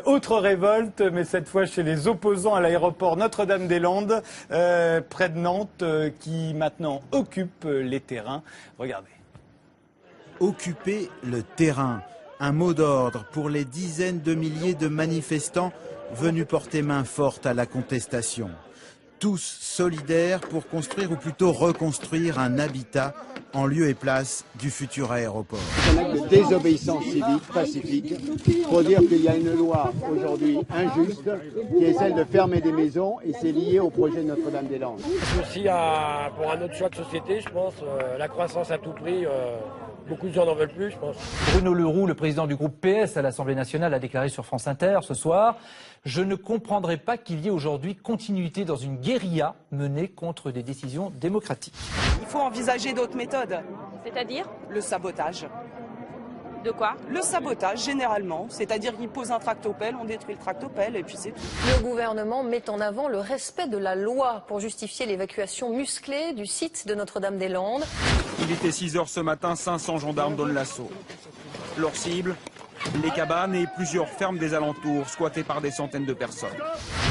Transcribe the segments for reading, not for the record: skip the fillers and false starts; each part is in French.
Autre révolte, mais cette fois chez les opposants à l'aéroport Notre-Dame-des-Landes, près de Nantes, qui maintenant occupent les terrains. Regardez. Occuper le terrain, un mot d'ordre pour les dizaines de milliers de manifestants venus porter main forte à la contestation. Tous solidaires pour construire ou plutôt reconstruire un habitat en lieu et place du futur aéroport. C'est un acte de désobéissance civique, pacifique, pour dire qu'il y a une loi aujourd'hui injuste qui est celle de fermer des maisons et c'est lié au projet de Notre-Dame-des-Landes. Aussi pour un autre choix de société, je pense, la croissance à tout prix, beaucoup de gens n'en veulent plus, je pense. Bruno Le Roux, le président du groupe PS à l'Assemblée nationale, a déclaré sur France Inter ce soir « Je ne comprendrai pas qu'il y ait aujourd'hui continuité dans une guérilla menée contre des décisions démocratiques. » Il faut envisager d'autres méthodes. C'est-à-dire ? Le sabotage. De quoi ? Le sabotage, généralement. C'est-à-dire qu'il pose un tractopelle, on détruit le tractopelle et puis c'est tout. Le gouvernement met en avant le respect de la loi pour justifier l'évacuation musclée du site de Notre-Dame-des-Landes. Il était 6 h ce matin, 500 gendarmes donnent l'assaut. Leur cible, les cabanes et plusieurs fermes des alentours, squattées par des centaines de personnes.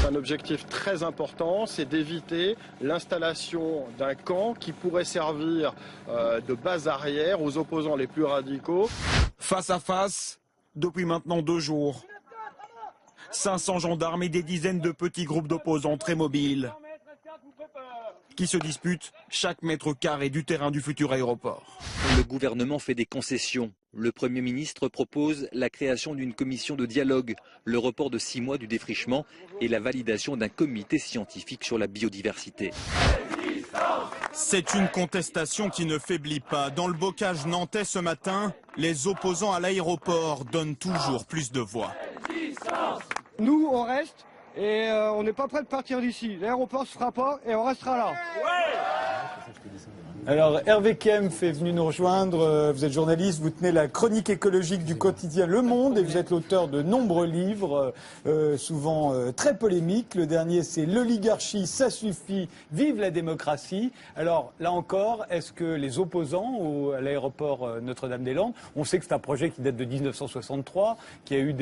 Un objectif très important, c'est d'éviter l'installation d'un camp qui pourrait servir de base arrière aux opposants les plus radicaux. Face à face, depuis maintenant 2 jours. 500 gendarmes et des dizaines de petits groupes d'opposants très mobiles qui se disputent chaque mètre carré du terrain du futur aéroport. Le gouvernement fait des concessions. Le Premier ministre propose la création d'une commission de dialogue, le report de 6 mois du défrichement et la validation d'un comité scientifique sur la biodiversité. C'est une contestation qui ne faiblit pas. Dans le bocage nantais ce matin, les opposants à l'aéroport donnent toujours plus de voix. Nous, on reste et on n'est pas prêt de partir d'ici. L'aéroport ne se fera pas et on restera là. Alors Hervé Kempf est venu nous rejoindre, vous êtes journaliste, vous tenez la chronique écologique du quotidien Le Monde et vous êtes l'auteur de nombreux livres, souvent très polémiques. Le dernier c'est L'oligarchie, ça suffit, vive la démocratie. Alors là encore, est-ce que les opposants à l'aéroport Notre-Dame-des-Landes, on sait que c'est un projet qui date de 1963, qui a eu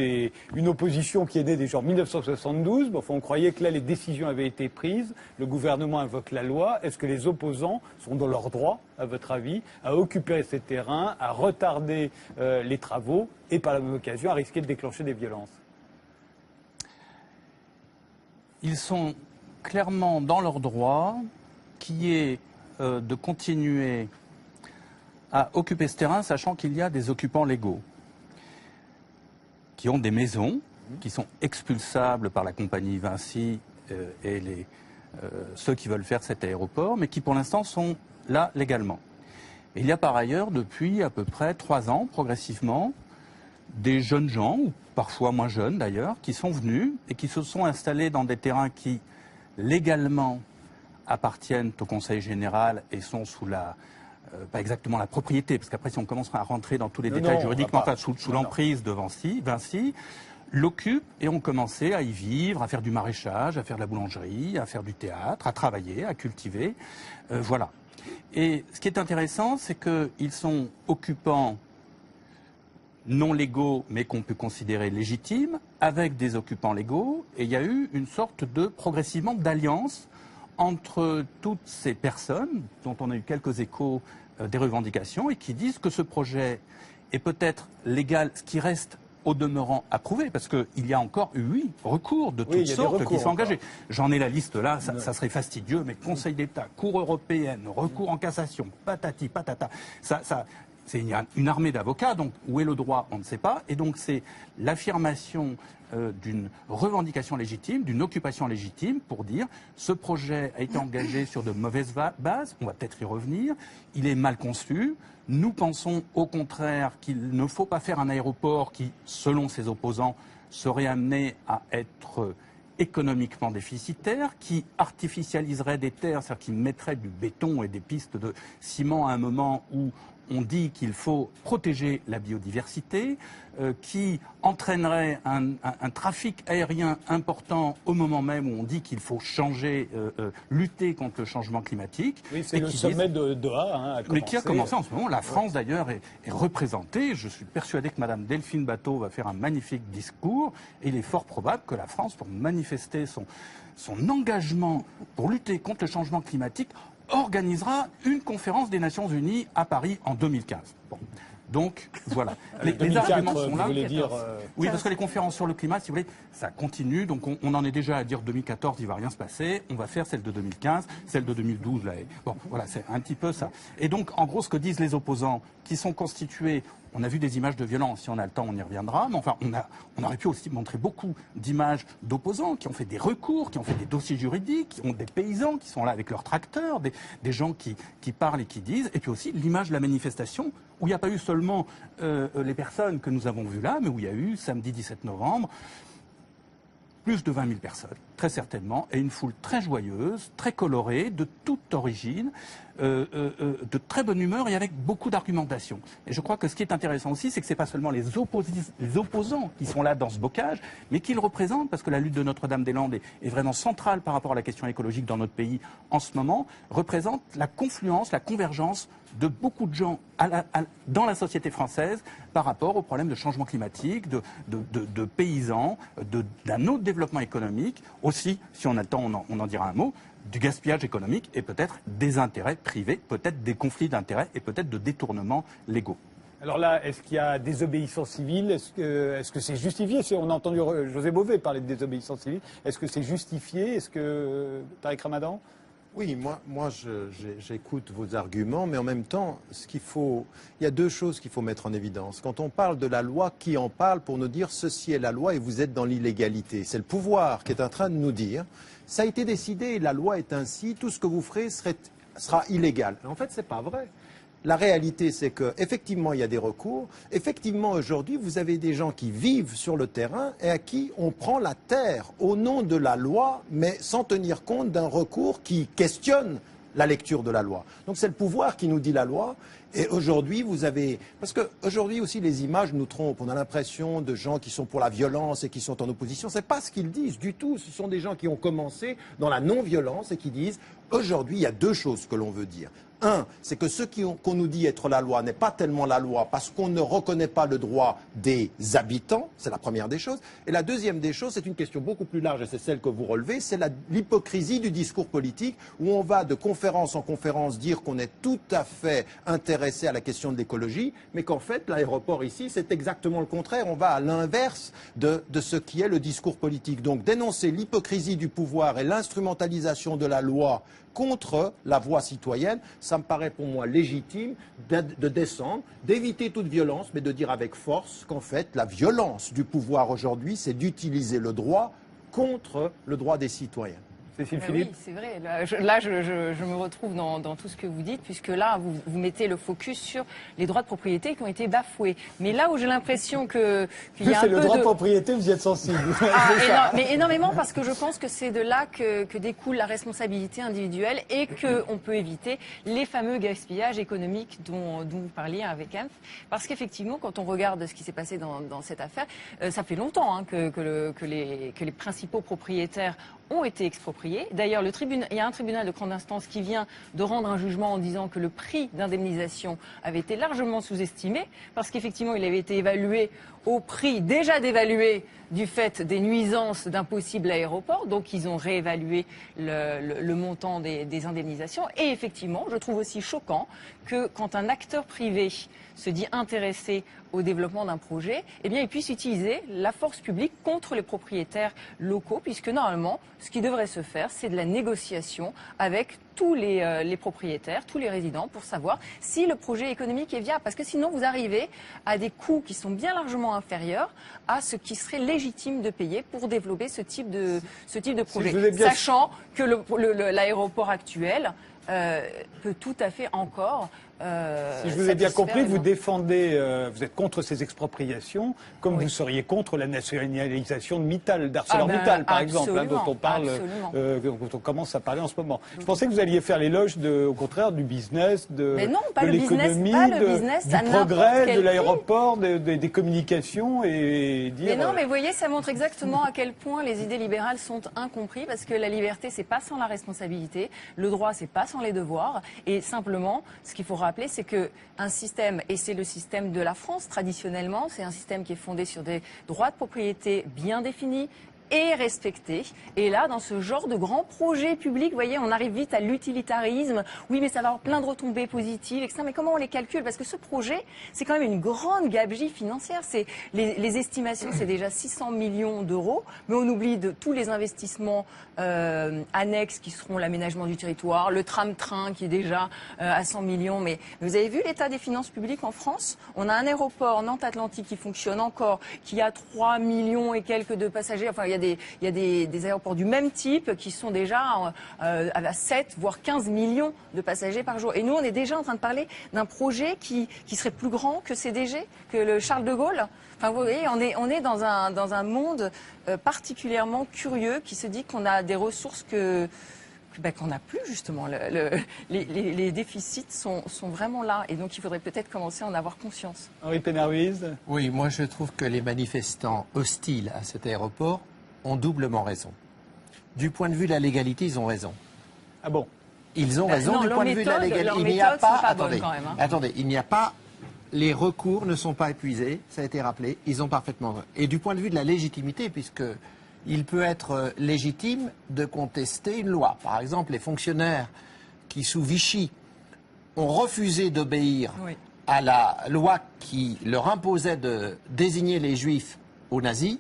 une opposition qui est née déjà en 1972, enfin on croyait que là les décisions avaient été prises, le gouvernement invoque la loi, est-ce que les opposants sont dans leur droit, à votre avis, à occuper ces terrains, à retarder les travaux et par la même occasion à risquer de déclencher des violences? Ils sont clairement dans leur droit, qui est de continuer à occuper ce terrain, sachant qu'il y a des occupants légaux qui ont des maisons, qui sont expulsables par la compagnie Vinci et ceux qui veulent faire cet aéroport, mais qui pour l'instant sont là légalement. Et il y a par ailleurs, depuis à peu près 3 ans, progressivement, des jeunes gens, ou parfois moins jeunes d'ailleurs, qui sont venus et qui se sont installés dans des terrains qui, légalement, appartiennent au Conseil général et sont sous pas exactement la propriété, parce qu'après si on commencera à rentrer dans tous les détails juridiques, mais enfin sous l'emprise de Vinci, l'occupent et ont commencé à y vivre, à faire du maraîchage, à faire de la boulangerie, à faire du théâtre, à travailler, à cultiver, voilà. Et ce qui est intéressant, c'est qu'ils sont occupants non légaux, mais qu'on peut considérer légitimes, avec des occupants légaux, et il y a eu une sorte de, progressivement, d'alliance entre toutes ces personnes, dont on a eu quelques échos des revendications, et qui disent que ce projet est peut-être légal, ce qui reste au demeurant approuvé, parce qu'il y a encore 8 recours de toutes sortes qui sont engagés. J'en ai la liste là, ça serait fastidieux, mais Conseil d'État, Cour européenne, recours en cassation, patati, patata, c'est une armée d'avocats, donc où est le droit, on ne sait pas, et donc c'est l'affirmation d'une revendication légitime, d'une occupation légitime pour dire ce projet a été engagé sur de mauvaises bases, on va peut-être y revenir, il est mal conçu. Nous pensons au contraire qu'il ne faut pas faire un aéroport qui, selon ses opposants, serait amené à être économiquement déficitaire, qui artificialiserait des terres, c'est-à-dire qui mettrait du béton et des pistes de ciment à un moment où on dit qu'il faut protéger la biodiversité, qui entraînerait un trafic aérien important au moment même où on dit qu'il faut changer, lutter contre le changement climatique. Oui, c'est le sommet de Doha, mais qui a commencé en ce moment. La France, d'ailleurs, est représentée. Je suis persuadé que Mme Delphine Batho va faire un magnifique discours. Et il est fort probable que la France, pour manifester son engagement pour lutter contre le changement climatique, organisera une conférence des Nations Unies à Paris en 2015. Bon. Donc, voilà. Les arguments sont là. Oui, parce que les conférences sur le climat, si vous voulez, ça continue. Donc, on en est déjà à dire 2014, il ne va rien se passer. On va faire celle de 2015, celle de 2012. Là. Bon, voilà, c'est un petit peu ça. Et donc, en gros, ce que disent les opposants, qui sont constitués... On a vu des images de violence, si on a le temps, on y reviendra. Mais enfin, on aurait pu aussi montrer beaucoup d'images d'opposants qui ont fait des recours, qui ont fait des dossiers juridiques, qui ont des paysans qui sont là avec leurs tracteurs, des gens qui parlent et qui disent. Et puis aussi l'image de la manifestation, où il n'y a pas eu seulement les personnes que nous avons vues là, mais où il y a eu, samedi 17 novembre, plus de 20 000 personnes, très certainement, et une foule très joyeuse, très colorée, de toute origine, de très bonne humeur et avec beaucoup d'argumentation. Et je crois que ce qui est intéressant aussi, c'est que ce n'est pas seulement les opposants qui sont là dans ce bocage, mais qu'ils représentent, parce que la lutte de Notre-Dame-des-Landes est vraiment centrale par rapport à la question écologique dans notre pays en ce moment, représente la confluence, la convergence de beaucoup de gens dans la société française par rapport aux problèmes de changement climatique, de paysans, d'un autre développement économique, aussi, si on a le temps, on en dira un mot, du gaspillage économique et peut-être des intérêts privés, peut-être des conflits d'intérêts et peut-être de détournements légaux. Alors là, est-ce qu'il y a désobéissance civile? Est-ce que c'est justifié? On a entendu José Bové parler de désobéissance civile. Est-ce que c'est justifié? Est-ce que Tariq Ramadan? Oui, moi j'écoute vos arguments, mais en même temps, il y a deux choses qu'il faut mettre en évidence. Quand on parle de la loi, qui en parle pour nous dire ceci est la loi et vous êtes dans l'illégalité? C'est le pouvoir qui est en train de nous dire ça a été décidé, la loi est ainsi, tout ce que vous ferez sera illégal. En fait, c'est pas vrai. La réalité, c'est qu'effectivement, il y a des recours. Effectivement, aujourd'hui, vous avez des gens qui vivent sur le terrain et à qui on prend la terre au nom de la loi, mais sans tenir compte d'un recours qui questionne la lecture de la loi. Donc c'est le pouvoir qui nous dit la loi. Et aujourd'hui, vous avez... Parce qu'aujourd'hui aussi, les images nous trompent. On a l'impression de gens qui sont pour la violence et qui sont en opposition. Ce n'est pas ce qu'ils disent du tout. Ce sont des gens qui ont commencé dans la non-violence et qui disent aujourd'hui, il y a deux choses que l'on veut dire. Un, c'est que ce qu'on nous dit être la loi n'est pas tellement la loi parce qu'on ne reconnaît pas le droit des habitants, c'est la première des choses. Et la deuxième des choses, c'est une question beaucoup plus large et c'est celle que vous relevez, c'est l'hypocrisie du discours politique où on va de conférence en conférence dire qu'on est tout à fait intéressé à la question de l'écologie, mais qu'en fait l'aéroport ici c'est exactement le contraire, on va à l'inverse de ce qui est le discours politique. Donc dénoncer l'hypocrisie du pouvoir et l'instrumentalisation de la loi contre la voix citoyenne, ça me paraît pour moi légitime de descendre, d'éviter toute violence, mais de dire avec force qu'en fait la violence du pouvoir aujourd'hui, c'est d'utiliser le droit contre le droit des citoyens. Cécile Philippe. Oui, c'est vrai. Là, je me retrouve dans tout ce que vous dites, puisque là, vous mettez le focus sur les droits de propriété qui ont été bafoués. Mais là où j'ai l'impression qu'il y a un peu le droit de propriété, vous y êtes sensible. Mais énormément, parce que je pense que c'est de là que découle la responsabilité individuelle et qu'on peut éviter les fameux gaspillages économiques dont vous parliez avec Enf. Parce qu'effectivement, quand on regarde ce qui s'est passé dans cette affaire, ça fait longtemps que les principaux propriétaires ont été expropriés. D'ailleurs, il y a un tribunal de grande instance qui vient de rendre un jugement en disant que le prix d'indemnisation avait été largement sous-estimé, parce qu'effectivement, il avait été évalué au prix déjà dévalué du fait des nuisances d'un possible aéroport. Donc, ils ont réévalué le montant des indemnisations. Et effectivement, je trouve aussi choquant que quand un acteur privé se dit intéressé au développement d'un projet, eh bien, il puisse utiliser la force publique contre les propriétaires locaux, puisque normalement, ce qui devrait se faire, c'est de la négociation avec tous les propriétaires, tous les résidents, pour savoir si le projet économique est viable. Parce que sinon, vous arrivez à des coûts qui sont bien largement inférieurs à ce qui serait légitime de payer pour développer ce type de projet. Sachant que l'aéroport actuel peut tout à fait encore Si je vous ai bien compris, vous satisfaire. défendez, vous êtes contre ces expropriations, comme vous seriez contre la nationalisation de Mittal, d'ArcelorMittal, par exemple, hein, dont on parle, dont on commence à parler en ce moment. Je pensais que vous alliez faire l'éloge, au contraire, du business, de l'économie, du progrès, de l'aéroport, des communications et dire. Mais non, mais vous voyez, ça montre exactement à quel point les idées libérales sont incomprises, parce que la liberté, c'est pas sans la responsabilité, le droit, c'est pas sans les devoirs, et simplement, ce qu'il faut rappeler, c'est que un système, et c'est le système de la France traditionnellement, c'est un système qui est fondé sur des droits de propriété bien définis et respectés. Et là, dans ce genre de grands projets publics, vous voyez, on arrive vite à l'utilitarisme. Oui, mais ça va avoir plein de retombées positives, etc. Mais comment on les calcule? Parce que ce projet, c'est quand même une grande gabegie financière. C'est les estimations, c'est déjà 600 millions d'euros, mais on oublie de tous les investissements annexes qui seront l'aménagement du territoire, le tram-train qui est déjà à 100 millions. Mais vous avez vu l'état des finances publiques en France? On a un aéroport Nantes-Atlantique qui fonctionne encore, qui a 3 millions et quelques de passagers. Enfin, il y a des aéroports du même type qui sont déjà à 7 voire 15 millions de passagers par jour. Et nous, on est déjà en train de parler d'un projet qui serait plus grand que CDG, que le Charles de Gaulle. Enfin, vous voyez, on est dans un monde particulièrement curieux qui se dit qu'on a des ressources qu'on n'a plus, justement. Les déficits sont vraiment là. Et donc, il faudrait peut-être commencer à en avoir conscience. Henri Pénard-Ruiz. Oui, moi, je trouve que les manifestants hostiles à cet aéroport ont doublement raison. Du point de vue de la légalité, ils ont raison. Ah bon? Ils ont raison du point de vue de la légalité. Il n'y a pas... Attendez, il n'y a pas... Les recours ne sont pas épuisés, ça a été rappelé, ils ont parfaitement... Et du point de vue de la légitimité, puisque il peut être légitime de contester une loi. Par exemple, les fonctionnaires qui, sous Vichy, ont refusé d'obéir à la loi qui leur imposait de désigner les Juifs aux nazis,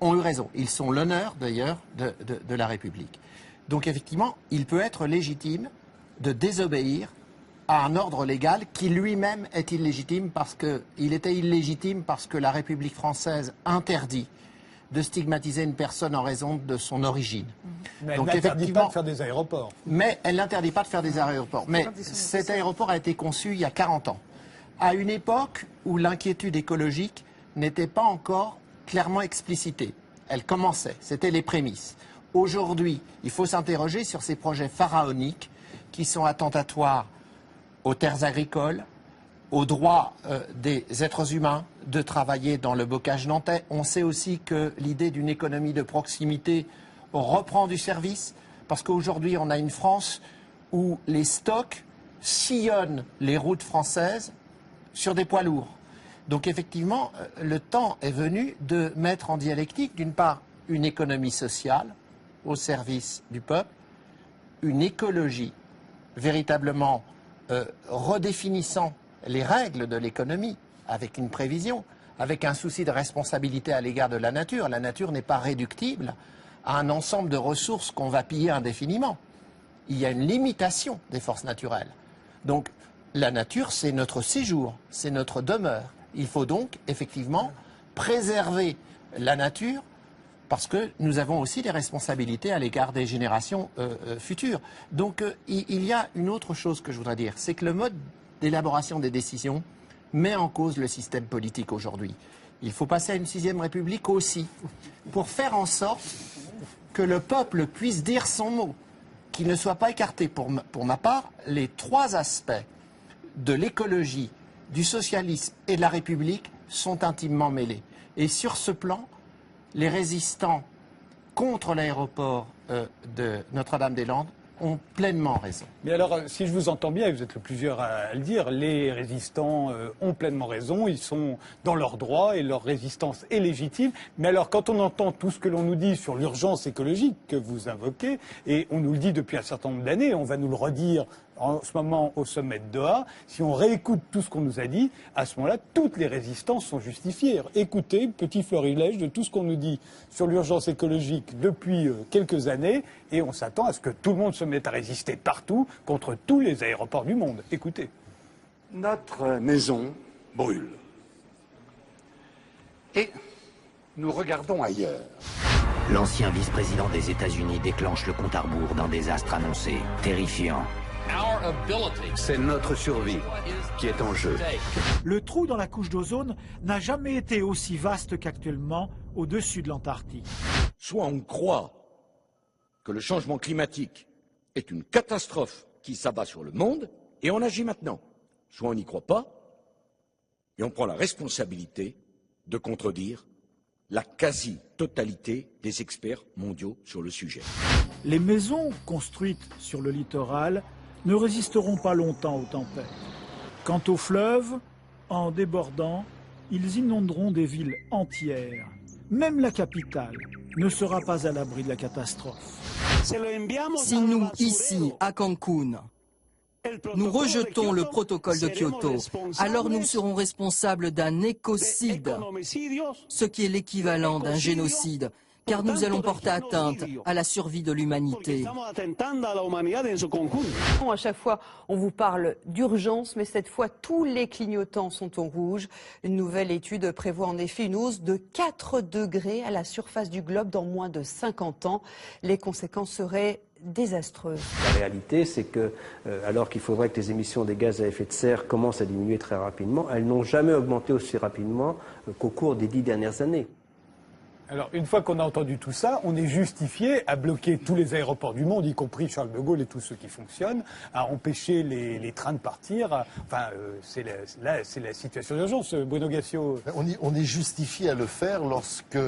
ont eu raison. Ils sont l'honneur, d'ailleurs, de la République. Donc, effectivement, il peut être légitime de désobéir à un ordre légal qui lui-même est illégitime parce qu'il était illégitime parce que la République française interdit de stigmatiser une personne en raison de son origine. Mais elle n'interdit pas de faire des aéroports. Mais elle n'interdit pas de faire des aéroports. Mais cet aéroport a été conçu il y a 40 ans, à une époque où l'inquiétude écologique n'était pas encore clairement explicitée. Elle commençait, c'était les prémices. Aujourd'hui, il faut s'interroger sur ces projets pharaoniques qui sont attentatoires aux terres agricoles, au droit des êtres humains de travailler dans le bocage nantais. On sait aussi que l'idée d'une économie de proximité reprend du service, parce qu'aujourd'hui on a une France où les stocks sillonnent les routes françaises sur des poids lourds. Donc effectivement, le temps est venu de mettre en dialectique, d'une part, une économie sociale au service du peuple, une écologie véritablement redéfinissant les règles de l'économie, avec une prévision, avec un souci de responsabilité à l'égard de la nature. La nature n'est pas réductible à un ensemble de ressources qu'on va piller indéfiniment. Il y a une limitation des forces naturelles. Donc la nature, c'est notre séjour, c'est notre demeure. Il faut donc effectivement préserver la nature parce que nous avons aussi des responsabilités à l'égard des générations futures. Donc il y a une autre chose que je voudrais dire, c'est que le mode d'élaboration des décisions met en cause le système politique aujourd'hui. Il faut passer à une 6e République aussi, pour faire en sorte que le peuple puisse dire son mot, qu'il ne soit pas écarté. Pour ma part, les 3 aspects de l'écologie, du socialisme et de la République sont intimement mêlés. Et sur ce plan, les résistants contre l'aéroport de Notre-Dame-des-Landes ont pleinement raison. Mais alors, si je vous entends bien, et vous êtes le plusieurs à le dire, les résistants ont pleinement raison, ils sont dans leurs droits et leur résistance est légitime. Mais alors, quand on entend tout ce que l'on nous dit sur l'urgence écologique que vous invoquez, et on nous le dit depuis un certain nombre d'années, on va nous le redire en ce moment au sommet de Doha, si on réécoute tout ce qu'on nous a dit, à ce moment-là, toutes les résistances sont justifiées. Écoutez, petit florilège de tout ce qu'on nous dit sur l'urgence écologique depuis quelques années, et on s'attend à ce que tout le monde se mette à résister partout contre tous les aéroports du monde. Écoutez. Notre maison brûle. Et nous regardons ailleurs. L'ancien vice-président des États-Unis déclenche le compte à rebours d'un désastre annoncé, terrifiant. Our C'est notre survie qui est en jeu. Le trou dans la couche d'ozone n'a jamais été aussi vaste qu'actuellement au-dessus de l'Antarctique. Soit on croit que le changement climatique est une catastrophe qui s'abat sur le monde et on agit maintenant. Soit on n'y croit pas et on prend la responsabilité de contredire la quasi-totalité des experts mondiaux sur le sujet. Les maisons construites sur le littoral ne résisteront pas longtemps aux tempêtes. Quant aux fleuves, en débordant, ils inonderont des villes entières. Même la capitale ne sera pas à l'abri de la catastrophe. Si nous, ici, à Cancun, nous rejetons le protocole de Kyoto, alors nous serons responsables d'un écocide, ce qui est l'équivalent d'un génocide, car nous allons porter atteinte à la survie de l'humanité. À chaque fois, on vous parle d'urgence, mais cette fois, tous les clignotants sont au rouge. Une nouvelle étude prévoit en effet une hausse de 4 degrés à la surface du globe dans moins de 50 ans. Les conséquences seraient désastreuses. La réalité, c'est que, alors qu'il faudrait que les émissions des gaz à effet de serre commencent à diminuer très rapidement, elles n'ont jamais augmenté aussi rapidement qu'au cours des 10 dernières années. Alors, une fois qu'on a entendu tout ça, on est justifié à bloquer tous les aéroports du monde, y compris Charles de Gaulle et tous ceux qui fonctionnent, à empêcher les trains de partir. C'est la situation d'urgence, Bruno Gassio. On est justifié à le faire lorsque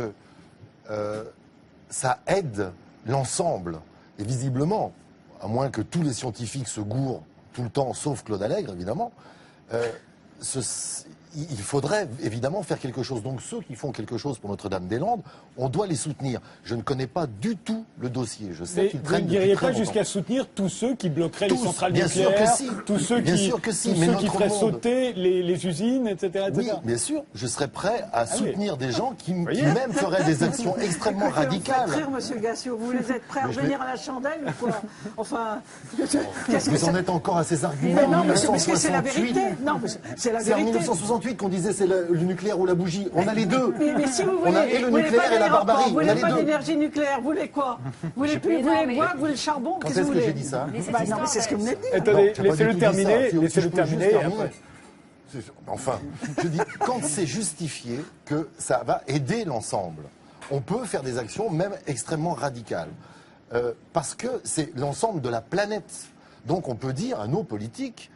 ça aide l'ensemble. Et visiblement, à moins que tous les scientifiques se gourent tout le temps, sauf Claude Allègre, évidemment, il faudrait évidemment faire quelque chose. Donc ceux qui font quelque chose pour Notre-Dame-des-Landes, on doit les soutenir. Je ne connais pas du tout le dossier. Je sais qu'il traîne depuis très longtemps. Vous n'iriez pas jusqu'à soutenir tous ceux qui bloqueraient les centrales bien nucléaires, sûr que si. tous ceux qui feraient sauter les usines, etc., Oui, bien sûr. Je serais prêt à soutenir des gens qui même feraient des actions extrêmement radicales. Vous faites rire, monsieur Gassio. Vous êtes prêt à revenir à la chandelle ou quoi? Enfin, vous en êtes encore à ces arguments. Non, parce que c'est la vérité. Non, c'est la vérité. C'est en 1968 qu'on disait c'est le nucléaire ou la bougie. On a les deux. Mais si vous On a et le nucléaire et la barbarie. Vous voulez pas d'énergie nucléaire, vous voulez quoi? Vous voulez plus, vous voulez bois, vous voulez le charbon? Quand est-ce que j'ai dit ça? Non, mais c'est ce que vous venez de dire. Attendez, laissez-le terminer. Laissez-le terminer. Enfin, je dis, quand c'est justifié que ça va aider l'ensemble, on peut faire des actions même extrêmement radicales. Parce que c'est l'ensemble de la planète. Donc on peut dire à nos politiques,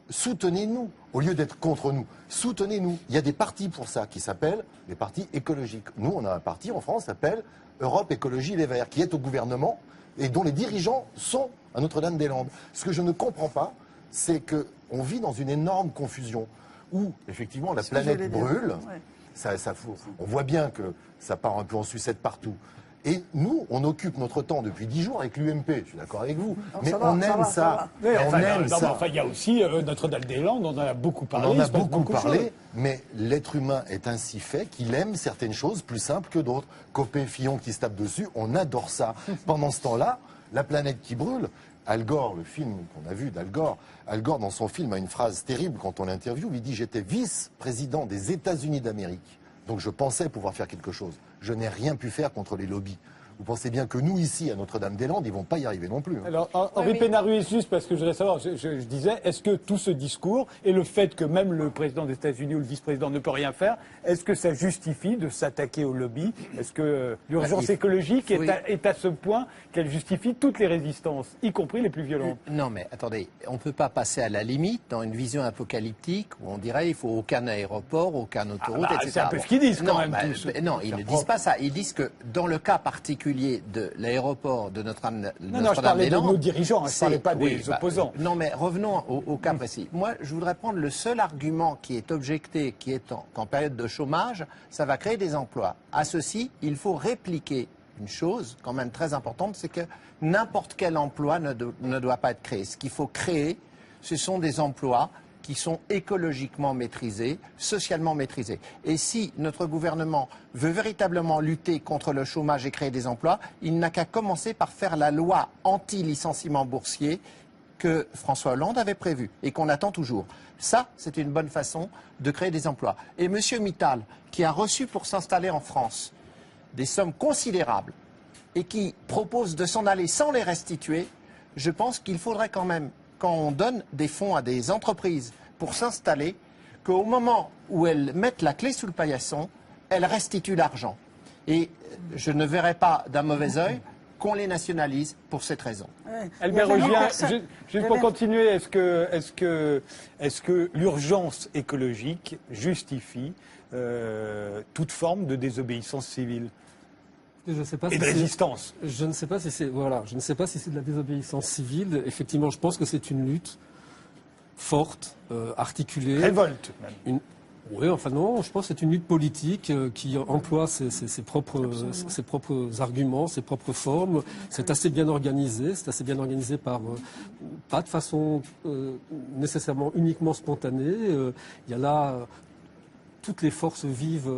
soutenez-nous, au lieu d'être contre nous. Soutenez-nous. Il y a des partis pour ça qui s'appellent les partis écologiques. Nous, on a un parti en France qui s'appelle Europe Écologie Les Verts, qui est au gouvernement et dont les dirigeants sont à Notre-Dame-des-Landes. Ce que je ne comprends pas, c'est qu'on vit dans une énorme confusion où, effectivement, la planète brûle. Ouais. On voit bien que ça part un peu en sucette partout. Et nous, on occupe notre temps depuis 10 jours avec l'UMP, je suis d'accord avec vous. Non, mais on aime ça. Enfin, il y a aussi Notre-Dame-des-Landes, on en a beaucoup parlé. On en a beaucoup parlé, mais l'être humain est ainsi fait qu'il aime certaines choses plus simples que d'autres. Copé, Fillon qui se tape dessus, on adore ça. Pendant ce temps-là, la planète qui brûle, Al Gore, le film qu'on a vu d'Al Gore, Al Gore dans son film a une phrase terrible quand on l'interviewe, il dit « J'étais vice-président des États-Unis d'Amérique, donc je pensais pouvoir faire quelque chose. Je n'ai rien pu faire contre les lobbies. » Vous pensez bien que nous, ici, à Notre-Dame-des-Landes, ils ne vont pas y arriver non plus. Hein. Alors, Henri Pénarruet, juste parce que je voudrais savoir, je disais, est-ce que tout ce discours et le fait que même le président des États-Unis ou le vice-président ne peut rien faire, est-ce que ça justifie de s'attaquer au lobby? Est-ce que l'urgence écologique est à ce point qu'elle justifie toutes les résistances, y compris les plus violentes? Non, mais attendez, on ne peut pas passer à la limite dans une vision apocalyptique où on dirait il faut aucun aéroport, aucune autoroute, etc. C'est un peu ce qu'ils disent quand même. Non, ils ne disent pas ça. Ils disent que dans le cas particulier de l'aéroport de Notre-Dame-des-Landes... Non, je parlais de nos dirigeants, je ne parlais pas des opposants. Non, mais revenons au cas précis. Moi, je voudrais prendre le seul argument qui est objecté, qui est qu'en période de chômage, ça va créer des emplois. À ceci, il faut répliquer une chose quand même très importante, c'est que n'importe quel emploi ne doit pas être créé. Ce qu'il faut créer, ce sont des emplois qui sont écologiquement maîtrisés, socialement maîtrisés. Et si notre gouvernement veut véritablement lutter contre le chômage et créer des emplois, il n'a qu'à commencer par faire la loi anti-licenciement boursier que François Hollande avait prévue et qu'on attend toujours. Ça, c'est une bonne façon de créer des emplois. Et M. Mittal, qui a reçu pour s'installer en France des sommes considérables et qui propose de s'en aller sans les restituer, je pense qu'il faudrait quand même quand on donne des fonds à des entreprises pour s'installer, qu'au moment où elles mettent la clé sous le paillasson, elles restituent l'argent. Et je ne verrai pas d'un mauvais œil qu'on les nationalise pour cette raison. Albert Roggien, juste pour continuer, est-ce que l'urgence écologique justifie toute forme de désobéissance civile je sais pas et de résistance? Je ne sais pas si c'est je ne sais pas si c'est de la désobéissance civile. Effectivement, je pense que c'est une lutte forte, articulée. Révolte même. Oui, enfin non, je pense que c'est une lutte politique qui emploie ses propres arguments, ses propres formes. C'est assez bien organisé. C'est assez bien organisé pas de façon nécessairement uniquement spontanée. Il y a là toutes les forces vives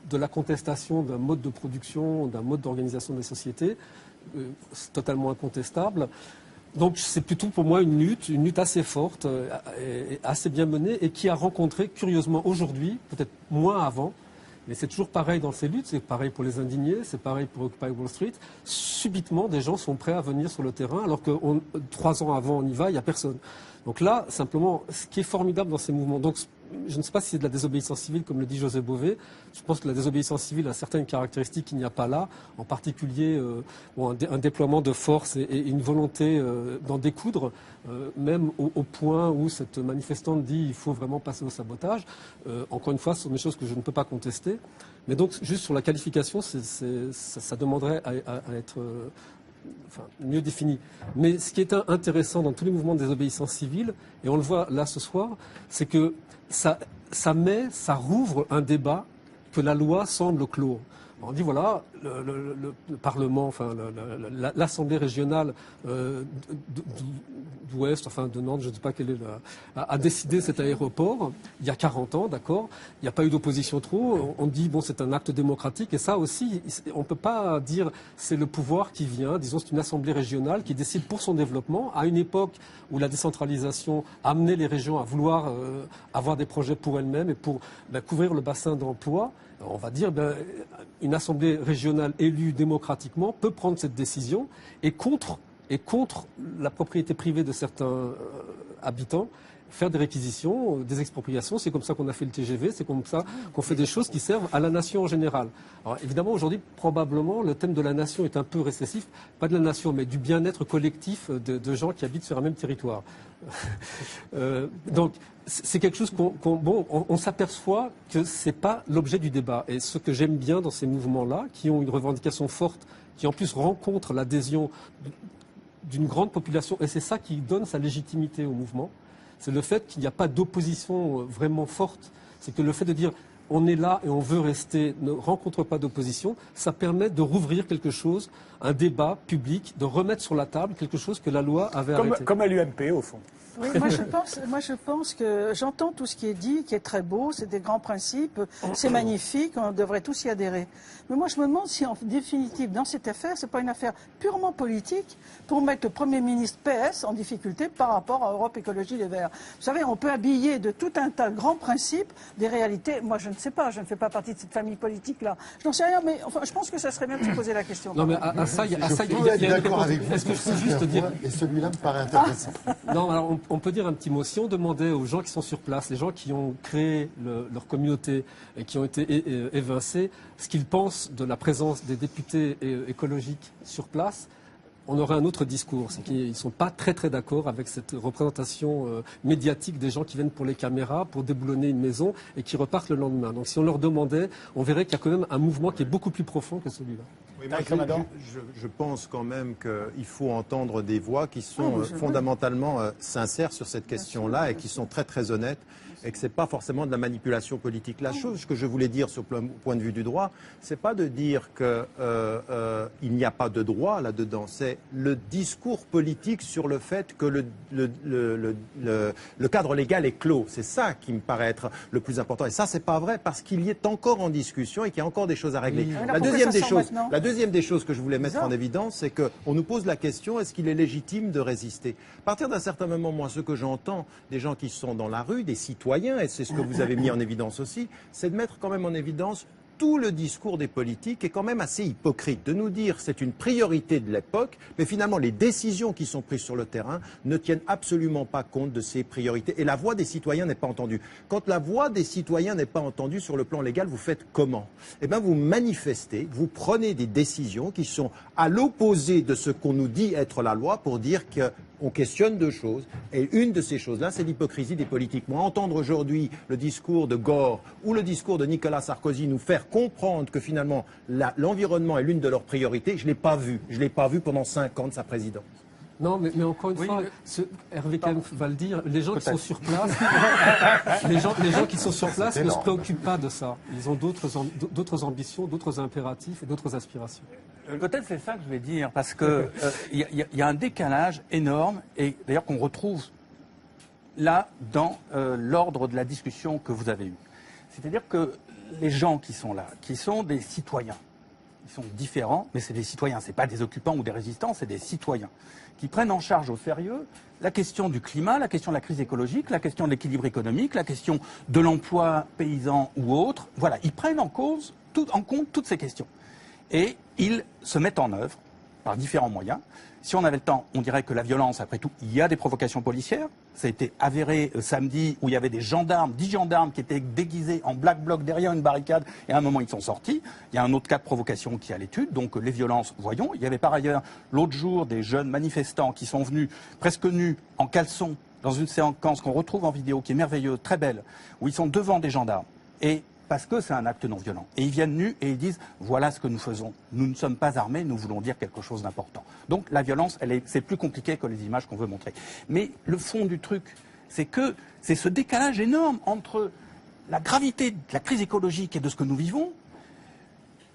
de la contestation d'un mode de production, d'un mode d'organisation des sociétés. C'est totalement incontestable. Donc c'est plutôt pour moi une lutte assez forte, et assez bien menée, et qui a rencontré curieusement aujourd'hui, peut-être moins avant, mais c'est toujours pareil dans ces luttes, c'est pareil pour les indignés, c'est pareil pour Occupy Wall Street, subitement des gens sont prêts à venir sur le terrain, alors que 3 ans avant on y va, il n'y a personne. Donc là, simplement, ce qui est formidable dans ces mouvements, donc je ne sais pas si c'est de la désobéissance civile, comme le dit José Bové. Je pense que la désobéissance civile a certaines caractéristiques qu'il n'y a pas là, en particulier un déploiement de force et une volonté d'en découdre, même au point où cette manifestante dit qu'il faut vraiment passer au sabotage. Encore une fois, ce sont des choses que je ne peux pas contester. Mais donc, juste sur la qualification, ça demanderait à être mieux défini. Mais ce qui est intéressant dans tous les mouvements de désobéissance civile, et on le voit là ce soir, c'est que ça rouvre un débat que la loi semble clore. On dit voilà, le Parlement, enfin l'Assemblée régionale d'Ouest, enfin de Nantes, je ne sais pas quelle est a décidé cet aéroport il y a 40 ans, d'accord. Il n'y a pas eu d'opposition trop. On dit bon, c'est un acte démocratique, et ça aussi, on ne peut pas dire c'est le pouvoir qui vient. Disons, c'est une assemblée régionale qui décide pour son développement à une époque où la décentralisation amenait les régions à vouloir avoir des projets pour elles-mêmes et pour couvrir le bassin d'emploi. On va dire, une assemblée régionale élue démocratiquement peut prendre cette décision et contre la propriété privée de certains habitants, faire des réquisitions, des expropriations. C'est comme ça qu'on a fait le TGV, c'est comme ça qu'on fait des choses qui servent à la nation en général. Alors évidemment, aujourd'hui, probablement, le thème de la nation est un peu récessif, pas de la nation, mais du bien-être collectif de gens qui habitent sur un même territoire. Donc, c'est quelque chose on s'aperçoit que c'est pas l'objet du débat. Et ce que j'aime bien dans ces mouvements-là, qui ont une revendication forte, qui en plus rencontrent l'adhésion d'une grande population, et c'est ça qui donne sa légitimité au mouvement, c'est le fait qu'il n'y a pas d'opposition vraiment forte. C'est que le fait de dire on est là et on veut rester, ne rencontre pas d'opposition, ça permet de rouvrir quelque chose, un débat public, de remettre sur la table quelque chose que la loi avait arrêté. Comme à l'UMP, au fond. Oui, moi je pense que j'entends tout ce qui est dit, qui est très beau, c'est des grands principes, c'est magnifique, on devrait tous y adhérer. Mais moi je me demande si en définitive, dans cette affaire, c'est pas une affaire purement politique pour mettre le Premier ministre PS en difficulté par rapport à Europe Écologie Les Verts. Vous savez, on peut habiller de tout un tas de grands principes des réalités. Moi je ne sais pas, je ne fais pas partie de cette famille politique-là. Je n'en sais rien, mais enfin, je pense que ça serait bien de se poser la question. Non, mais à ça, il y a d'accord avec vous. Est-ce que je peux juste dire... Et celui-là me paraît intéressant. Non, alors on peut dire un petit mot. Si on demandait aux gens qui sont sur place, les gens qui ont créé leur communauté et qui ont été évincés, ce qu'ils pensent de la présence des députés écologiques sur place, on aurait un autre discours. C'est qu'ils ne sont pas très très d'accord avec cette représentation médiatique des gens qui viennent pour les caméras, pour déboulonner une maison et qui repartent le lendemain. Donc si on leur demandait, on verrait qu'il y a quand même un mouvement qui est beaucoup plus profond que celui-là. Oui, je pense quand même qu'il faut entendre des voix qui sont fondamentalement sincères sur cette question-là et qui sont très très honnêtes, et que ce n'est pas forcément de la manipulation politique. La chose que je voulais dire sur le point de vue du droit, c'est pas de dire qu'il n'y a pas de droit là-dedans, c'est le discours politique sur le fait que le cadre légal est clos. C'est ça qui me paraît être le plus important. Et ça, c'est pas vrai, parce qu'il y est encore en discussion et qu'il y a encore des choses à régler. La deuxième des choses que je voulais mettre en évidence, c'est qu'on nous pose la question, est-ce qu'il est légitime de résister? À partir d'un certain moment, moi, ce que j'entends des gens qui sont dans la rue, des citoyens, et c'est ce que vous avez mis en évidence aussi, c'est de mettre quand même en évidence tout le discours des politiques est quand même assez hypocrite. De nous dire c'est une priorité de l'époque, mais finalement les décisions qui sont prises sur le terrain ne tiennent absolument pas compte de ces priorités. Et la voix des citoyens n'est pas entendue. Quand la voix des citoyens n'est pas entendue sur le plan légal, vous faites comment? Eh bien, vous manifestez, vous prenez des décisions qui sont à l'opposé de ce qu'on nous dit être la loi pour dire qu'on questionne deux choses. Et une de ces choses-là, c'est l'hypocrisie des politiques. Moi, entendre aujourd'hui le discours de Gore ou le discours de Nicolas Sarkozy nous faire comprendre que finalement l'environnement est l'une de leurs priorités, je ne l'ai pas vu. Je ne l'ai pas vu pendant 5 ans de sa présidence. Non, mais encore une fois, Hervé Kempf va le dire, les gens qui sont sur place, les gens qui sont sur place ne se préoccupent pas de ça. Ils ont d'autres ambitions, d'autres impératifs et d'autres aspirations. Peut-être c'est ça que je vais dire, parce que y a un décalage énorme, et d'ailleurs qu'on retrouve là dans l'ordre de la discussion que vous avez eue. C'est-à-dire que les gens qui sont là, qui sont des citoyens, ils sont différents, mais c'est des citoyens, c'est pas des occupants ou des résistants, c'est des citoyens qui prennent en charge au sérieux la question du climat, la question de la crise écologique, la question de l'équilibre économique, la question de l'emploi paysan ou autre. Voilà, ils prennent en compte toutes ces questions. Et ils se mettent en œuvre par différents moyens. Si on avait le temps, on dirait que la violence, après tout, il y a des provocations policières. Ça a été avéré samedi où il y avait des gendarmes, 10 gendarmes qui étaient déguisés en black bloc derrière une barricade et à un moment ils sont sortis. Il y a un autre cas de provocation qui est à l'étude, donc les violences, voyons. Il y avait par ailleurs l'autre jour des jeunes manifestants qui sont venus presque nus en caleçon dans une séquence qu'on retrouve en vidéo qui est merveilleuse, très belle, où ils sont devant des gendarmes. Et parce que c'est un acte non violent. Et ils viennent nus et ils disent « voilà ce que nous faisons. Nous ne sommes pas armés, nous voulons dire quelque chose d'important ». Donc la violence, c'est plus compliqué que les images qu'on veut montrer. Mais le fond du truc, c'est que c'est ce décalage énorme entre la gravité de la crise écologique et de ce que nous vivons,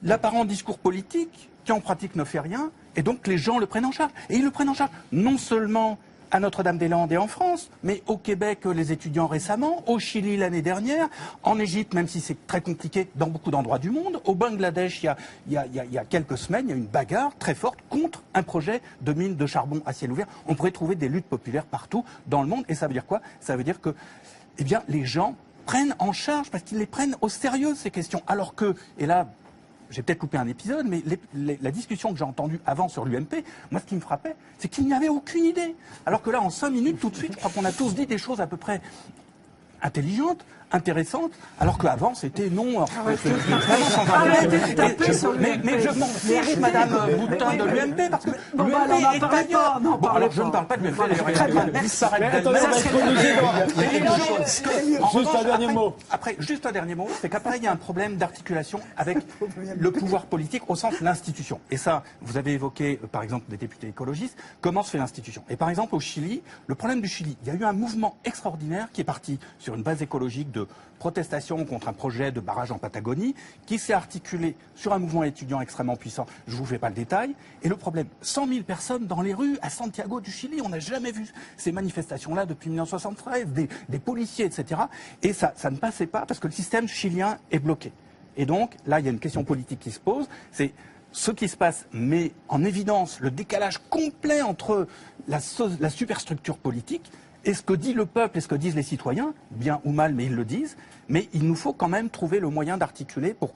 l'apparent discours politique qui en pratique ne fait rien, et donc les gens le prennent en charge. Et ils le prennent en charge non seulement à Notre-Dame-des-Landes et en France, mais au Québec, les étudiants récemment, au Chili l'année dernière, en Égypte, même si c'est très compliqué dans beaucoup d'endroits du monde, au Bangladesh, il y a quelques semaines, il y a une bagarre très forte contre un projet de mine de charbon à ciel ouvert. On pourrait trouver des luttes populaires partout dans le monde, et ça veut dire quoi? Ça veut dire que, eh bien, les gens prennent en charge, parce qu'ils les prennent au sérieux, ces questions. Alors que, et là, j'ai peut-être loupé un épisode, mais la discussion que j'ai entendue avant sur l'UMP, moi ce qui me frappait, c'est qu'il n'y avait aucune idée. Alors que là, en 5 minutes, tout de suite, je crois qu'on a tous dit des choses à peu près intelligentes, intéressantes, alors qu'avant c'était non. Mais je m'en fiche, Madame Boutin, de l'UMP, parce que l'UMP est ailleurs. Bon, alors je ne parle pas de l'UMP, d'ailleurs, elle est en train de disparaître d'elle-même. Juste un dernier mot. Après, juste un dernier mot, c'est qu'après, il y a un problème d'articulation avec le pouvoir politique au sens de l'institution. Et ça, vous avez évoqué, par exemple, des députés écologistes, comment se fait l'institution. Et par exemple, au Chili, le problème du Chili, il y a eu un mouvement extraordinaire qui est parti sur une base écologique de protestation contre un projet de barrage en Patagonie, qui s'est articulé sur un mouvement étudiant extrêmement puissant. Je ne vous fais pas le détail. Et le problème, 100 000 personnes dans les rues à Santiago du Chili, on n'a jamais vu ces manifestations-là depuis 1973, des policiers, etc. Et ça ne passait pas parce que le système chilien est bloqué. Et donc, là, il y a une question politique qui se pose, c'est ce qui se passe met en évidence le décalage complet entre la superstructure politique et ce que dit le peuple et ce que disent les citoyens, bien ou mal, mais ils le disent. Mais il nous faut quand même trouver le moyen d'articuler pour